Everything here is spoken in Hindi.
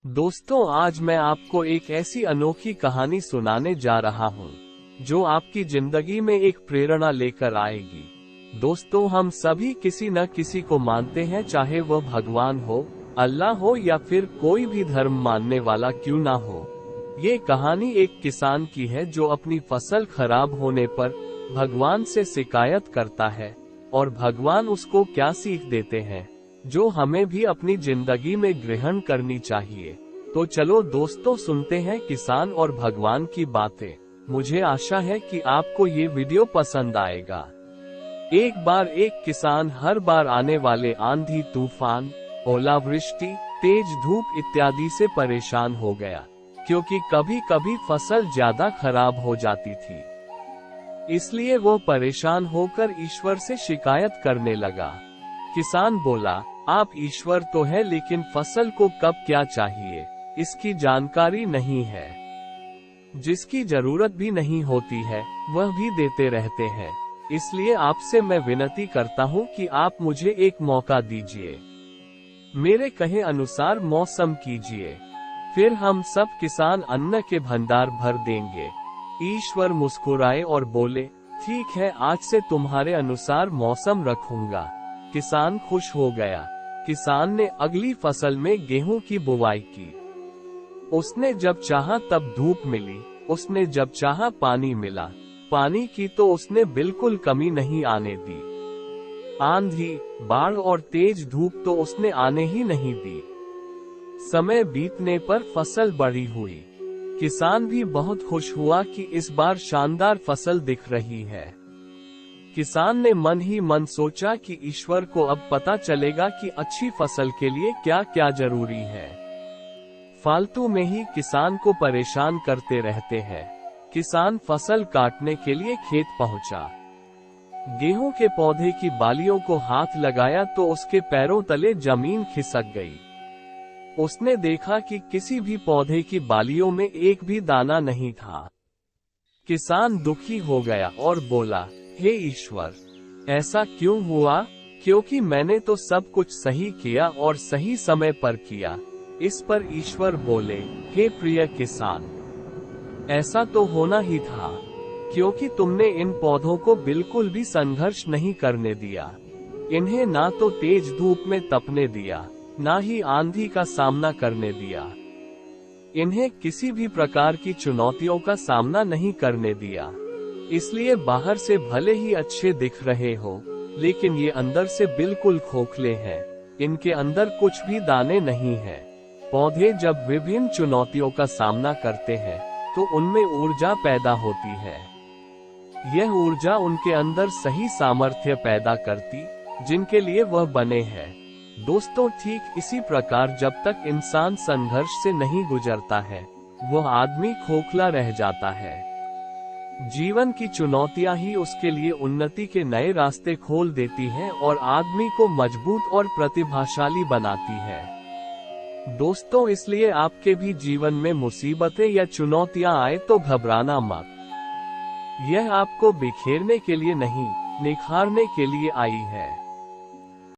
दोस्तों, आज मैं आपको एक ऐसी अनोखी कहानी सुनाने जा रहा हूँ जो आपकी जिंदगी में एक प्रेरणा लेकर आएगी। दोस्तों, हम सभी किसी न किसी को मानते हैं, चाहे वह भगवान हो, अल्लाह हो या फिर कोई भी धर्म मानने वाला क्यों ना हो। ये कहानी एक किसान की है जो अपनी फसल खराब होने पर भगवान से शिकायत करता है और भगवान उसको क्या सीख देते हैं जो हमें भी अपनी जिंदगी में ग्रहण करनी चाहिए। तो चलो दोस्तों, सुनते हैं किसान और भगवान की बातें। मुझे आशा है कि आपको ये वीडियो पसंद आएगा। एक बार एक किसान हर बार आने वाले आंधी तूफान, ओलावृष्टि, तेज धूप इत्यादि से परेशान हो गया, क्योंकि कभी कभी फसल ज्यादा खराब हो जाती थी। इसलिए वो परेशान होकर ईश्वर से शिकायत करने लगा। किसान बोला, आप ईश्वर तो है, लेकिन फसल को कब क्या चाहिए इसकी जानकारी नहीं है। जिसकी जरूरत भी नहीं होती है वह भी देते रहते हैं। इसलिए आपसे मैं विनती करता हूँ कि आप मुझे एक मौका दीजिए, मेरे कहे अनुसार मौसम कीजिए, फिर हम सब किसान अन्न के भंडार भर देंगे। ईश्वर मुस्कुराए और बोले, ठीक है, आज से तुम्हारे अनुसार मौसम रखूंगा। किसान खुश हो गया। किसान ने अगली फसल में गेहूं की बुवाई की। उसने जब चाहा तब धूप मिली, उसने जब चाहा पानी मिला। पानी की तो उसने बिल्कुल कमी नहीं आने दी। आंधी, बाढ़ और तेज धूप तो उसने आने ही नहीं दी। समय बीतने पर फसल बड़ी हुई। किसान भी बहुत खुश हुआ कि इस बार शानदार फसल दिख रही है। किसान ने मन ही मन सोचा कि ईश्वर को अब पता चलेगा कि अच्छी फसल के लिए क्या क्या जरूरी है। फालतू में ही किसान को परेशान करते रहते हैं। किसान फसल काटने के लिए खेत पहुंचा। गेहूं के पौधे की बालियों को हाथ लगाया तो उसके पैरों तले जमीन खिसक गई। उसने देखा कि किसी भी पौधे की बालियों में एक भी दाना नहीं था। किसान दुखी हो गया और बोला, हे ईश्वर, ऐसा क्यों हुआ? क्योंकि मैंने तो सब कुछ सही किया और सही समय पर किया। इस पर ईश्वर बोले, हे प्रिय किसान, ऐसा तो होना ही था, क्योंकि तुमने इन पौधों को बिल्कुल भी संघर्ष नहीं करने दिया। इन्हें ना तो तेज धूप में तपने दिया, ना ही आंधी का सामना करने दिया। इन्हें किसी भी प्रकार की चुनौतियों का सामना नहीं करने दिया। इसलिए बाहर से भले ही अच्छे दिख रहे हो, लेकिन ये अंदर से बिल्कुल खोखले हैं। इनके अंदर कुछ भी दाने नहीं हैं। पौधे जब विभिन्न चुनौतियों का सामना करते हैं तो उनमें ऊर्जा पैदा होती है। यह ऊर्जा उनके अंदर सही सामर्थ्य पैदा करती जिनके लिए वह बने हैं। दोस्तों, ठीक इसी प्रकार जब तक इंसान संघर्ष से नहीं गुजरता है वह आदमी खोखला रह जाता है। जीवन की चुनौतियां ही उसके लिए उन्नति के नए रास्ते खोल देती हैं और आदमी को मजबूत और प्रतिभाशाली बनाती है। दोस्तों, इसलिए आपके भी जीवन में मुसीबतें या चुनौतियां आए तो घबराना मत। यह आपको बिखेरने के लिए नहीं, निखारने के लिए आई है।